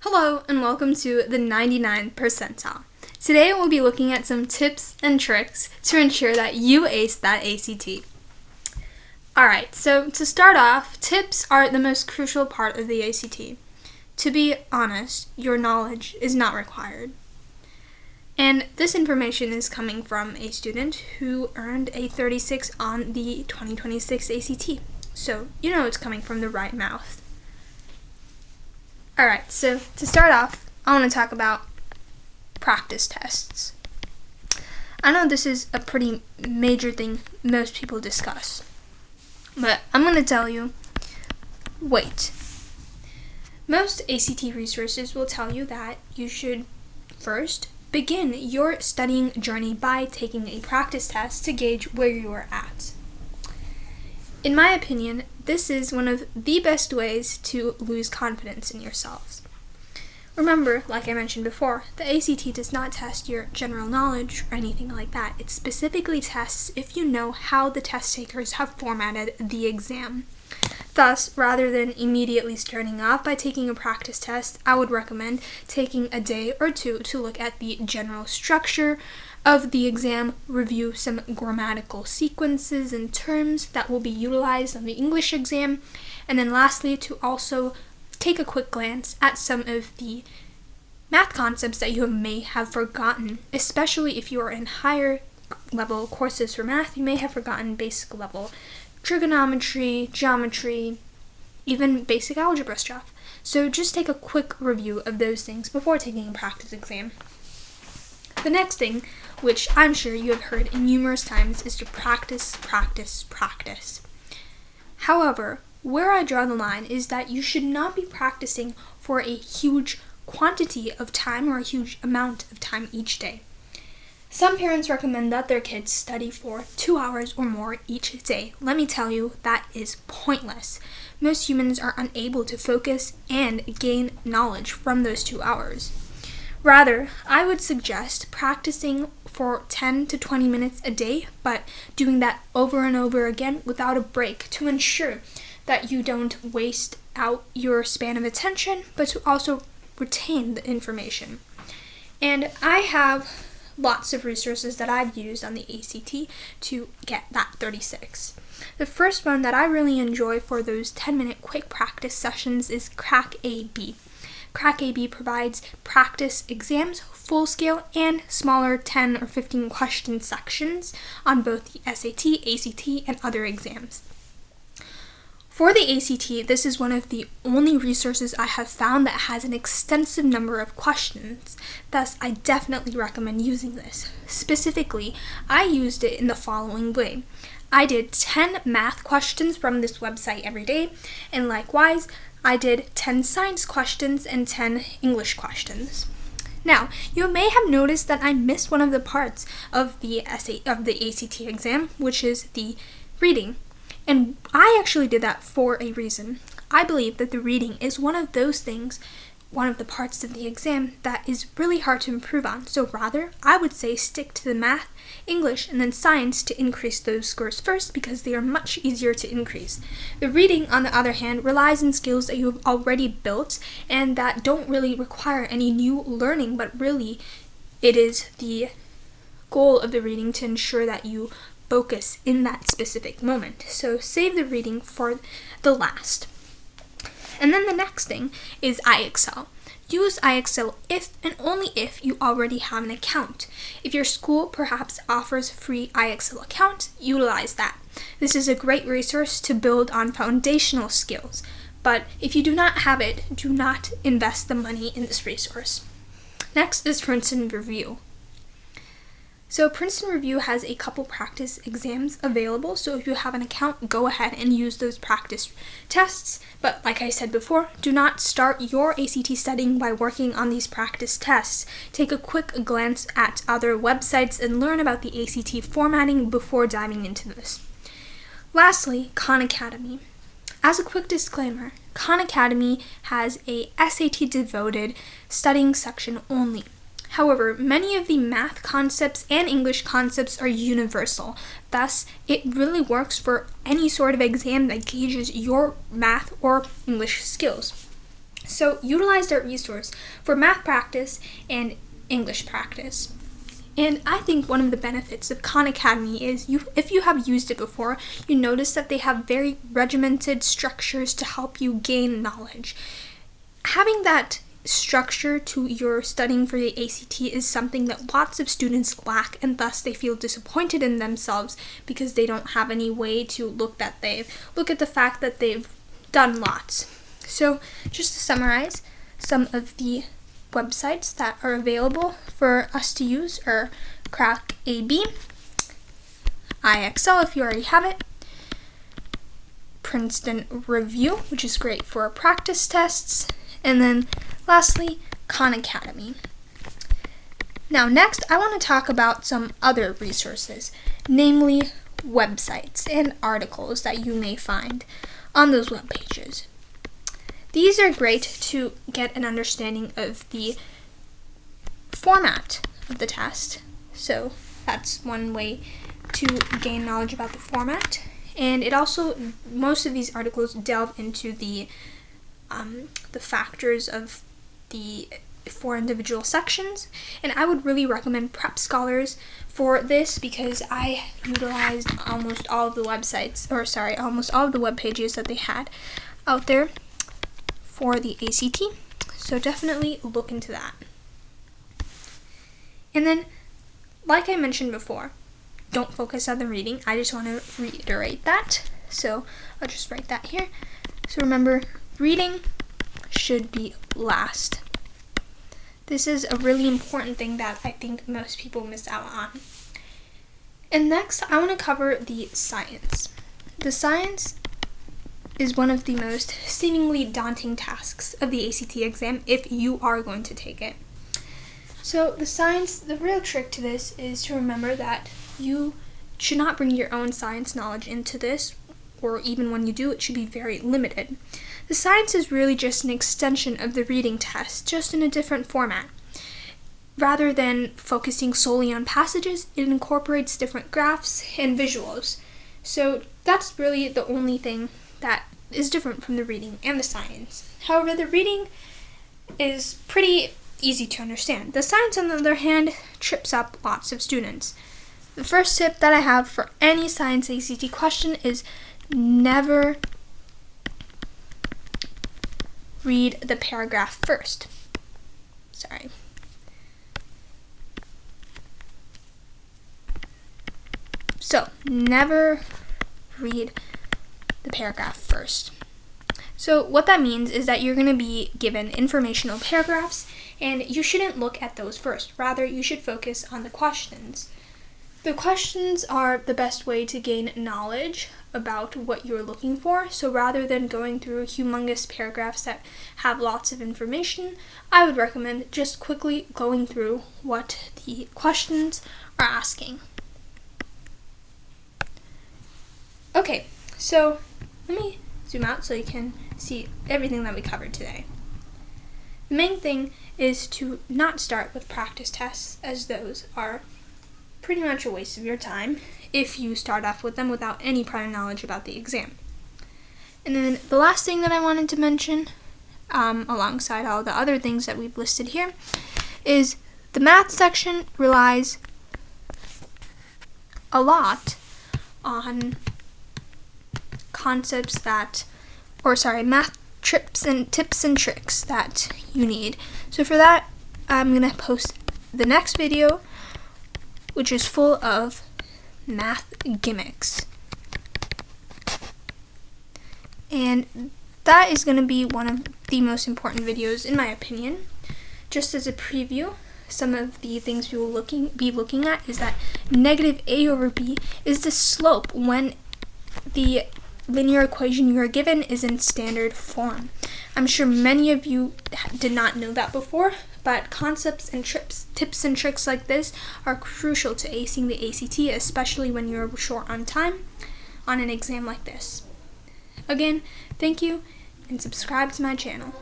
Hello and welcome to the 99th percentile. Today we'll be looking at some tips and tricks to ensure that you ace that ACT. Alright, so to start off, tips are the most crucial part of the ACT. To be honest, your knowledge is not required. And this information is coming from a student who earned a 36 on the 2026 ACT. So you know it's coming from the right mouth. Alright, so to start off, I want to talk about practice tests. I know this is a pretty major thing most people discuss, but I'm going to tell you, wait. Most ACT resources will tell you that you should first begin your studying journey by taking a practice test to gauge where you are at. In my opinion, this is one of the best ways to lose confidence in yourselves. Remember, like I mentioned before, the ACT does not test your general knowledge or anything like that. It specifically tests if you know how the test takers have formatted the exam. Thus, rather than immediately starting off by taking a practice test, I would recommend taking a day or two to look at the general structure of the exam, review some grammatical sequences and terms that will be utilized on the English exam, and then lastly to also take a quick glance at some of the math concepts that you may have forgotten, especially if you are in higher level courses for math. You may have forgotten basic level trigonometry, geometry, even basic algebra stuff. So just take a quick review of those things before taking a practice exam. The next thing, which I'm sure you have heard numerous times, is to practice. However, where I draw the line is that you should not be practicing for a huge quantity of time or a huge amount of time each day. Some parents recommend that their kids study for 2 hours or more each day. Let me tell you, that is pointless. Most humans are unable to focus and gain knowledge from those 2 hours. Rather, I would suggest practicing for 10 to 20 minutes a day, but doing that over and over again without a break to ensure that you don't waste out your span of attention, but to also retain the information. And I have lots of resources that I've used on the ACT to get that 36. The first one that I really enjoy for those 10-minute quick practice sessions is Crack AB. Crack AB provides practice exams, full scale, and smaller 10 or 15 question sections on both the SAT, ACT, and other exams. For the ACT, this is one of the only resources I have found that has an extensive number of questions. Thus, I definitely recommend using this. Specifically, I used it in the following way. I did 10 math questions from this website every day, and likewise, I did 10 science questions and 10 English questions. Now, you may have noticed that I missed one of the parts of the ACT exam, which is the reading. And I actually did that for a reason. I believe that the reading is one of the parts of the exam that is really hard to improve on. So rather, I would say stick to the math, English, and then science to increase those scores first because they are much easier to increase. The reading, on the other hand, relies on skills that you have already built and that don't really require any new learning, but really it is the goal of the reading to ensure that you focus in that specific moment. So save the reading for the last. And then the next thing is iExcel. Use iExcel if and only if you already have an account. If your school perhaps offers free iExcel account, utilize that. This is a great resource to build on foundational skills. But if you do not have it, do not invest the money in this resource. Next is Princeton Review. So Princeton Review has a couple practice exams available, so if you have an account, go ahead and use those practice tests. But like I said before, do not start your ACT studying by working on these practice tests. Take a quick glance at other websites and learn about the ACT formatting before diving into this. Lastly, Khan Academy. As a quick disclaimer, Khan Academy has a SAT devoted studying section only. However, many of the math concepts and English concepts are universal. Thus, it really works for any sort of exam that gauges your math or English skills. So utilize that resource for math practice and English practice. And I think one of the benefits of Khan Academy is if you have used it before, you notice that they have very regimented structures to help you gain knowledge. Having that structure to your studying for the ACT is something that lots of students lack, and thus they feel disappointed in themselves because they don't have any way to look at the fact that they've done lots. So just to summarize, some of the websites that are available for us to use are Crack AB, IXL if you already have it, Princeton Review, which is great for practice tests, and then lastly, Khan Academy. Now next, I want to talk about some other resources, namely websites and articles that you may find on those web pages. These are great to get an understanding of the format of the test. So that's one way to gain knowledge about the format. And it also, most of these articles delve into the factors of the 4 individual sections. And I would really recommend Prep Scholars for this because I utilized almost all of the web pages that they had out there for the ACT, so definitely look into that. And then, like I mentioned before, don't focus on the reading. I just want to reiterate that, so I'll just write that here. So remember, reading should be last. This is a really important thing that I think most people miss out on. And next, I want to cover the science. The science is one of the most seemingly daunting tasks of the ACT exam if you are going to take it. So the real trick to this is to remember that you should not bring your own science knowledge into this, or even when you do, it should be very limited. The science is really just an extension of the reading test, just in a different format. Rather than focusing solely on passages, it incorporates different graphs and visuals. So that's really the only thing that is different from the reading and the science. However, the reading is pretty easy to understand. The science, on the other hand, trips up lots of students. The first tip that I have for any science ACT question is never read the paragraph first. So, never read the paragraph first. So what that means is that you're going to be given informational paragraphs, and you shouldn't look at those first. Rather, you should focus on the questions. The questions are the best way to gain knowledge about what you're looking for. So rather than going through humongous paragraphs that have lots of information, I would recommend just quickly going through what the questions are asking. Okay, so let me zoom out so you can see everything that we covered today. The main thing is to not start with practice tests, as those are pretty much a waste of your time if you start off with them without any prior knowledge about the exam. And then the last thing that I wanted to mention, alongside all the other things that we've listed here, is the math section relies a lot on math tips and tricks that you need. So for that, I'm going to post the next video, which is full of math gimmicks. And that is going to be one of the most important videos, in my opinion. Just as a preview, some of the things we will be looking at is that negative a over b is the slope when the linear equation you are given is in standard form. I'm sure many of you did not know that before, but concepts and tips and tricks like this are crucial to acing the ACT, especially when you're short on time on an exam like this. Again, thank you, and subscribe to my channel.